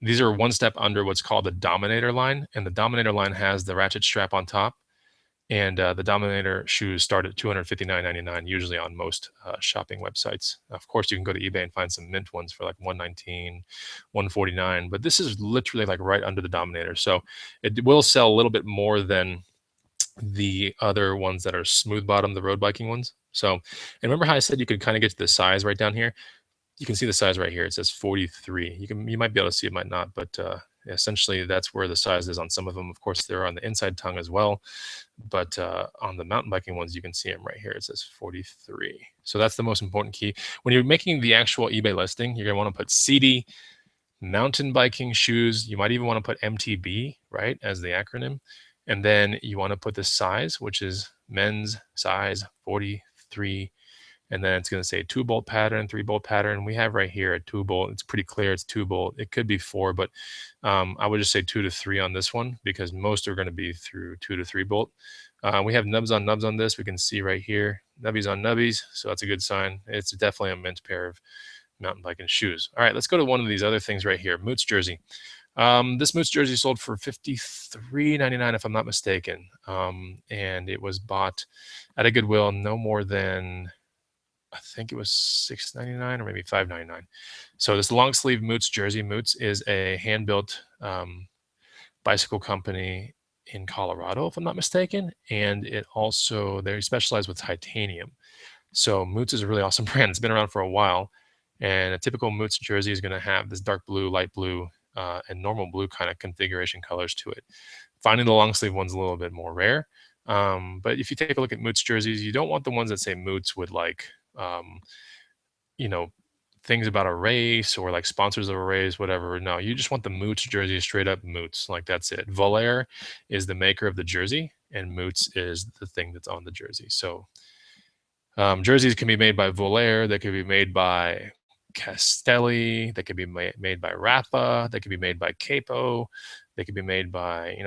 these are one step under what's called the Dominator line, and the Dominator line has the ratchet strap on top. And the Dominator shoes start at $259.99, usually on most shopping websites. Of course, you can go to eBay and find some mint ones for like $119, $149, but this is literally like right under the Dominator. So it will sell a little bit more than the other ones that are smooth bottom, the road biking ones. So, and remember how I said you could kind of get to the size right down here? You can see the size right here. It says 43. You might be able to see it, might not, but essentially that's where the size is on some of them. Of course, they're on the inside tongue as well, but on the mountain biking ones, you can see them right here. It says 43. So that's the most important key. When you're making the actual eBay listing, you're going to want to put CD, mountain biking shoes. You might even want to put MTB, right, as the acronym. And then you want to put the size, which is men's size 43. And then it's going to say 2-bolt pattern, 3-bolt pattern. We have right here a 2-bolt. It's pretty clear it's 2-bolt. It could be 4, but I would just say 2 to 3 on this one because most are going to be through 2 to 3-bolt. We have nubs on this. We can see right here, nubbies on nubbies. So that's a good sign. It's definitely a mint pair of mountain biking shoes. All right, let's go to one of these other things right here. Moots jersey. This Moots jersey sold for $53.99 if I'm not mistaken. And it was bought at a Goodwill no more than, I think it was $6.99 or maybe $5.99. So this long sleeve Moots jersey. Moots is a hand-built bicycle company in Colorado, if I'm not mistaken. And they specialize with titanium. So Moots is a really awesome brand. It's been around for a while. And a typical Moots jersey is going to have this dark blue, light blue, and normal blue kind of configuration colors to it. Finding the long sleeve one's a little bit more rare. But if you take a look at Moots jerseys, you don't want the ones that say Moots with like, things about a race or like sponsors of a race, whatever. No, you just want the Moots jersey, straight up Moots. Like that's it. Volair is the maker of the jersey, and Moots is the thing that's on the jersey. So jerseys can be made by Volair. They could be made by Castelli. They could be made by Rappa. They could be made by Capo. They could be made by,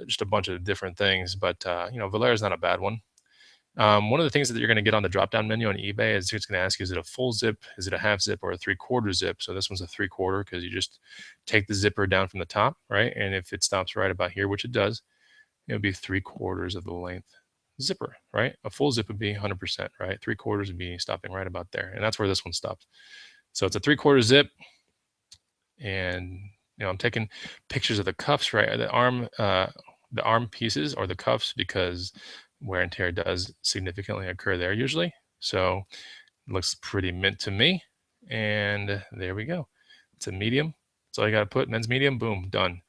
just a bunch of different things. But, Volair is not a bad one. One of the things that you're going to get on the drop-down menu on eBay is it's going to ask you, is it a full zip, is it a half zip, or a 3/4 zip? So this one's a 3/4 because you just take the zipper down from the top, right? And if it stops right about here, which it does, it'll be 3/4 of the length zipper, right? A full zip would be 100%, right? 3/4 would be stopping right about there. And that's where this one stops. So it's a 3/4 zip. And, I'm taking pictures of the cuffs, right? The arm pieces or the cuffs, because wear and tear does significantly occur there usually. So it looks pretty mint to me. And there we go. It's a medium. That's all you got to put. Men's medium, boom, done.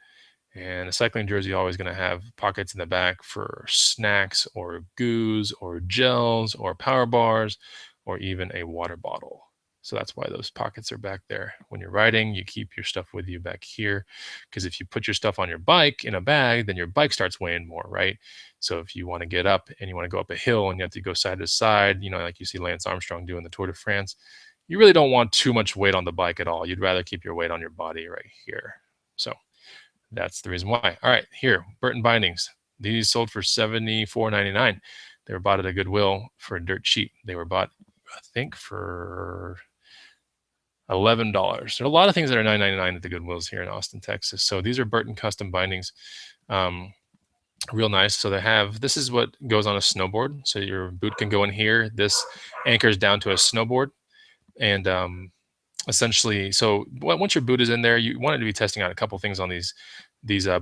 And a cycling jersey always going to have pockets in the back for snacks or goos or gels or power bars or even a water bottle. So that's why those pockets are back there. When you're riding, you keep your stuff with you back here, because if you put your stuff on your bike in a bag, then your bike starts weighing more, right? So if you want to get up and you want to go up a hill and you have to go side to side, like you see Lance Armstrong doing the Tour de France, you really don't want too much weight on the bike at all. You'd rather keep your weight on your body right here. So that's the reason why. All right, here, Burton Bindings. These sold for $74.99. They were bought at a Goodwill for dirt cheap. They were bought, I think, for $11. There are a lot of things that are $9.99 at the Goodwills here in Austin, Texas. So these are Burton custom bindings. Real nice. So this is what goes on a snowboard. So your boot can go in here. This anchors down to a snowboard. And essentially, so once your boot is in there, you want to be testing out a couple things on these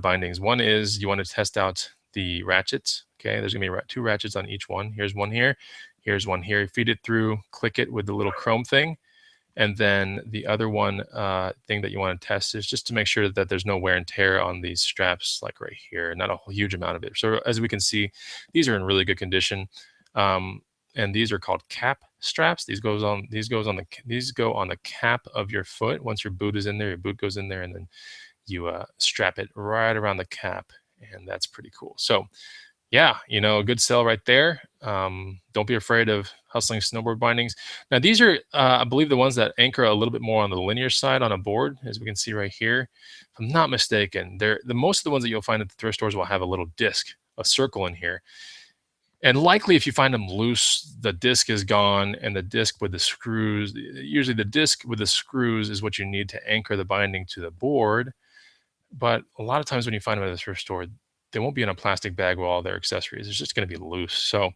bindings. One is you want to test out the ratchets. Okay, there's gonna be 2 ratchets on each one. Here's one here. Here's one here. Feed it through, click it with the little chrome thing. And then the other one thing that you want to test is just to make sure that there's no wear and tear on these straps, like right here, not a huge amount of it. So as we can see, these are in really good condition. And these are called cap straps. These go on the cap of your foot. Once your boot is in there, your boot goes in there, and then you strap it right around the cap, and that's pretty cool. So yeah, a good sell right there. Don't be afraid of hustling snowboard bindings. Now, these are, I believe, the ones that anchor a little bit more on the linear side on a board, as we can see right here. If I'm not mistaken, most of the ones that you'll find at the thrift stores will have a little disc, a circle in here. And likely, if you find them loose, the disc is gone, and the disc with the screws, usually the disc with the screws is what you need to anchor the binding to the board. But a lot of times when you find them at the thrift store, they won't be in a plastic bag with all their accessories. It's just going to be loose. So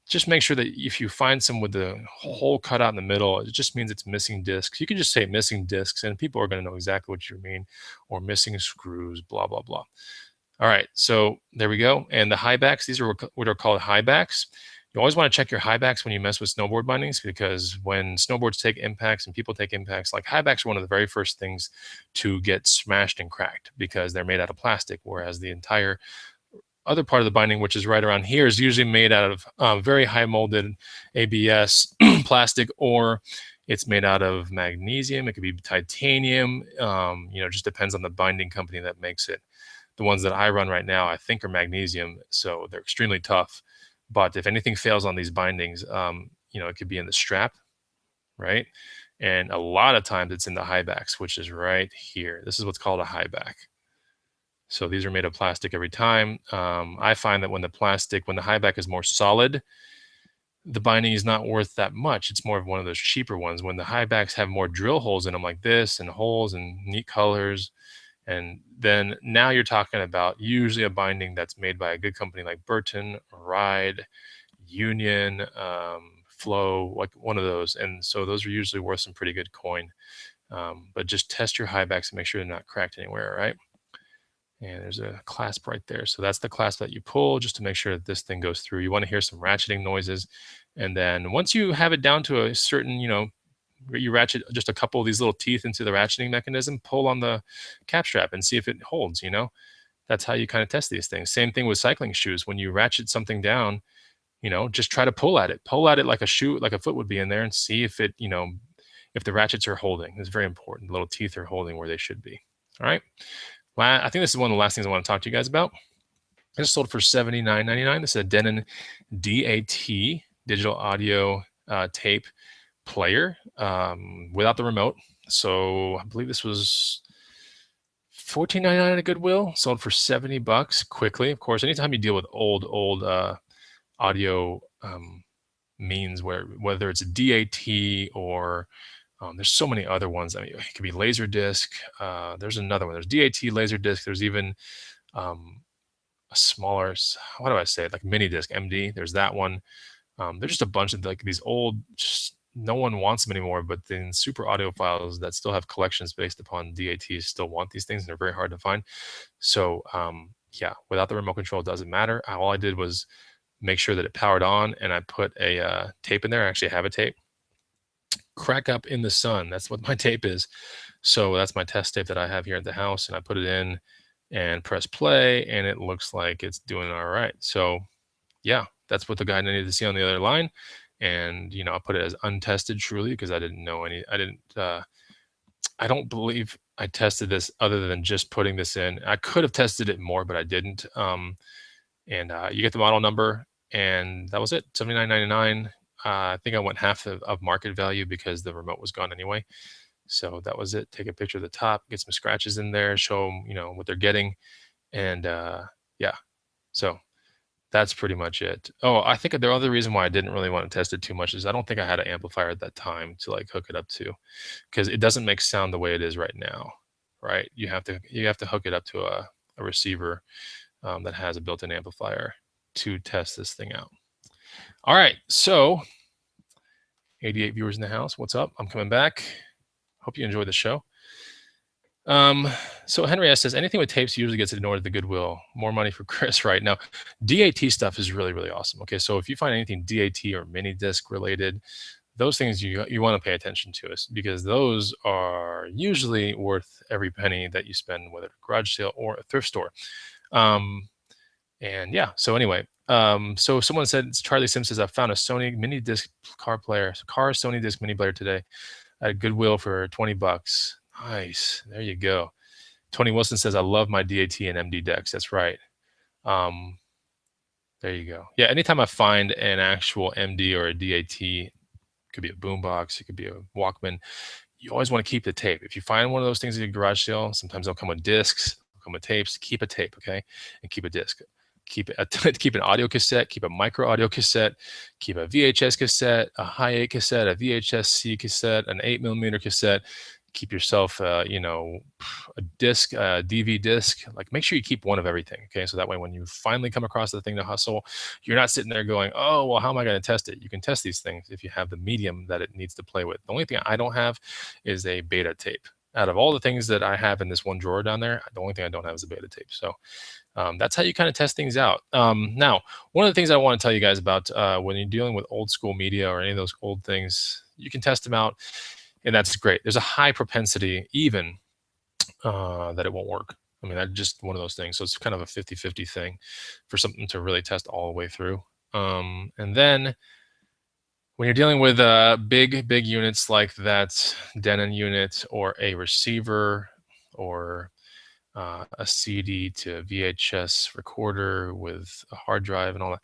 just make sure that if you find some with the hole cut out in the middle, it just means it's missing discs. You can just say missing discs, and people are going to know exactly what you mean, or missing screws, blah, blah, blah. All right, so there we go. And the high backs, these are what are called high backs. You always want to check your high backs when you mess with snowboard bindings, because when snowboards take impacts and people take impacts, like high backs are one of the very first things to get smashed and cracked because they're made out of plastic, whereas the entire other part of the binding, which is right around here, is usually made out of very high molded ABS plastic, or it's made out of magnesium. It could be titanium. Just depends on the binding company that makes it. The ones that I run right now, I think, are magnesium, so they're extremely tough. But if anything fails on these bindings, it could be in the strap, right? And a lot of times it's in the high backs, which is right here. This is what's called a high back. So these are made of plastic every time. I find that when the high back is more solid, the binding is not worth that much. It's more of one of those cheaper ones. When the high backs have more drill holes in them like this, and holes and neat colors, and then now you're talking about usually a binding that's made by a good company like Burton, Ride, Union, Flow, like one of those. And so those are usually worth some pretty good coin. But just test your high backs and make sure they're not cracked anywhere, all right? And there's a clasp right there. So that's the clasp that you pull just to make sure that this thing goes through. You want to hear some ratcheting noises. And then once you have it down to a certain, you ratchet just a couple of these little teeth into the ratcheting mechanism, pull on the cap strap and see if it holds. That's how you kind of test these things. Same thing with cycling shoes. When you ratchet something down, just try to pull at it like a foot would be in there, and see if it, if the ratchets are holding. It's very important. The little teeth are holding where they should be. All right. I think this is one of the last things I want to talk to you guys about. I just sold for $79.99. This is a Denon DAT, digital audio tape player, without the remote. So I believe this was $14.99 at a Goodwill, sold for $70 quickly. Of course, anytime you deal with old audio means, whether it's a DAT or there's so many other ones. I mean, it could be Laserdisc. There's another one. There's DAT, Laserdisc. There's even a smaller, what do I say, like mini disc, MD. There's that one. There's just a bunch of like these old, just no one wants them anymore, but then super audiophiles that still have collections based upon DATs still want these things, and they're very hard to find. So yeah, without the remote control, it doesn't matter. All I did was make sure that it powered on, and I put a tape in there. I actually have a tape. Crack Up in the Sun. That's what my tape is. So that's my test tape that I have here at the house, and I put it in and press play, and it looks like it's doing all right. So yeah, that's what the guy needed to see on the other line. And I put it as untested truly, because I didn't know I don't believe I tested this other than just putting this in. I could have tested it more, but I didn't. And you get the model number, and that was it. $79.99. I think I went half of market value because the remote was gone anyway. So that was it. Take a picture of the top, get some scratches in there, show them, what they're getting. And yeah, so that's pretty much it. Oh, I think the other reason why I didn't really want to test it too much is I don't think I had an amplifier at that time to like hook it up to, because it doesn't make sound the way it is right now, right? You have to hook it up to a receiver that has a built-in amplifier to test this thing out. All right, so 88 viewers in the house. What's up? I'm coming back. Hope you enjoyed the show. So Henry S says, anything with tapes usually gets ignored at the Goodwill. More money for Chris right now. DAT stuff is really, really awesome. Okay, so if you find anything DAT or mini disc related, those things you want to pay attention to, us, because those are usually worth every penny that you spend, whether at a garage sale or a thrift store. And yeah, so anyway, so someone said, Charlie Sim says, I found a Sony mini disc car Sony disc mini player today at Goodwill for 20 bucks. Nice. There you go. Tony Wilson says, I love my DAT and MD decks. That's right. Um, there you go. Yeah, anytime I find an actual MD or a DAT, it could be a boombox, it could be a Walkman, you always want to keep the tape. If you find one of those things at a garage sale, sometimes they'll come with discs, they'll come with tapes. Keep a tape, okay, and keep a disc. Keep keep an audio cassette, keep a micro audio cassette, keep a VHS cassette, a high 8 cassette, a VHS-C cassette, an 8mm cassette. Keep yourself, a disc, a DV disc. Like, make sure you keep one of everything, okay? So that way, when you finally come across the thing to hustle, you're not sitting there going, "Oh, well, how am I going to test it?" You can test these things if you have the medium that it needs to play with. The only thing I don't have is a beta tape. Out of all the things that I have in this one drawer down there, the only thing I don't have is a beta tape. So that's how you kind of test things out. Now, one of the things I want to tell you guys about when you're dealing with old school media or any of those old things, you can test them out, and that's great. There's a high propensity even that it won't work. I mean, that's just one of those things. So it's kind of a 50-50 thing for something to really test all the way through. And then when you're dealing with big units like that Denon unit or a receiver or a CD to VHS recorder with a hard drive and all that,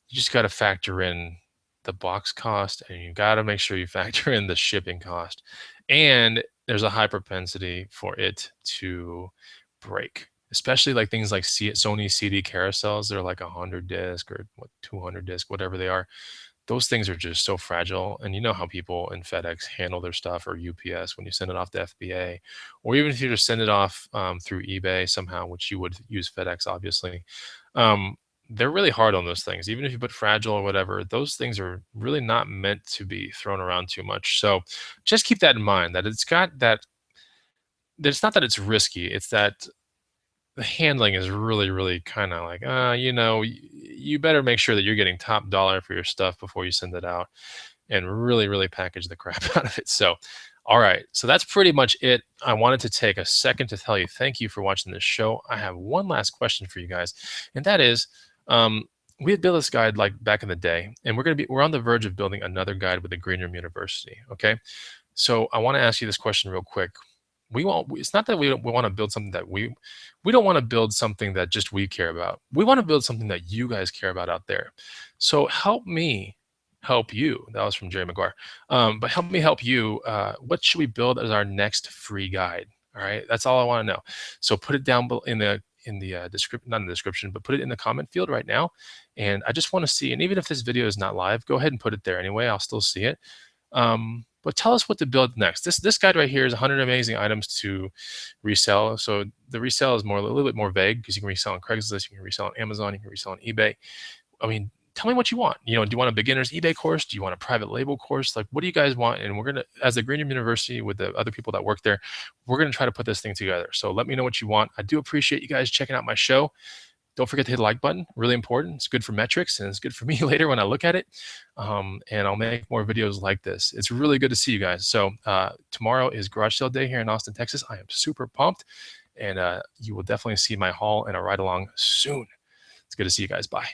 you just got to factor in the box cost, and you got to make sure you factor in the shipping cost. And there's a high propensity for it to break, especially like things like Sony CD carousels. They're like 100 disc or 200 disc, whatever they are. Those things are just so fragile. And you know how people in FedEx handle their stuff, or UPS when you send it off to FBA, or even if you just send it off through eBay somehow, which you would use FedEx, obviously. Um, they're really hard on those things. Even if you put fragile or whatever, those things are really not meant to be thrown around too much. So just keep that in mind, that it's got that, it's not that it's risky, it's that the handling is really, really kind of like, you better make sure that you're getting top dollar for your stuff before you send it out, and really, really package the crap out of it. So, all right. So that's pretty much it. I wanted to take a second to tell you thank you for watching this show. I have one last question for you guys, and that is, um, we had built this guide like back in the day, and we're on the verge of building another guide with the Green Room University. Okay. So I want to ask you this question real quick. It's not that we want to build something that we don't want to build something that just we care about. We want to build something that you guys care about out there. So help me help you. That was from Jerry Maguire. But help me help you. What should we build as our next free guide? All right, that's all I want to know. So put it down in the description, not in the description, but put it in the comment field right now. And I just want to see. And even if this video is not live, go ahead and put it there anyway. I'll still see it. But tell us what to build next. This guide right here is 100 amazing items to resell. So the resell is a little bit more vague, because you can resell on Craigslist, you can resell on Amazon, you can resell on eBay. I mean, tell me what you want. Do you want a beginner's eBay course? Do you want a private label course? Like, what do you guys want? And we're gonna, as the Green Room University, with the other people that work there, we're gonna try to put this thing together. So let me know what you want. I do appreciate you guys checking out my show. Don't forget to hit the like button. Really important. It's good for metrics, and it's good for me later when I look at it. And I'll make more videos like this. It's really good to see you guys. So tomorrow is garage sale day here in Austin, Texas. I am super pumped, and you will definitely see my haul and a ride along soon. It's good to see you guys. Bye.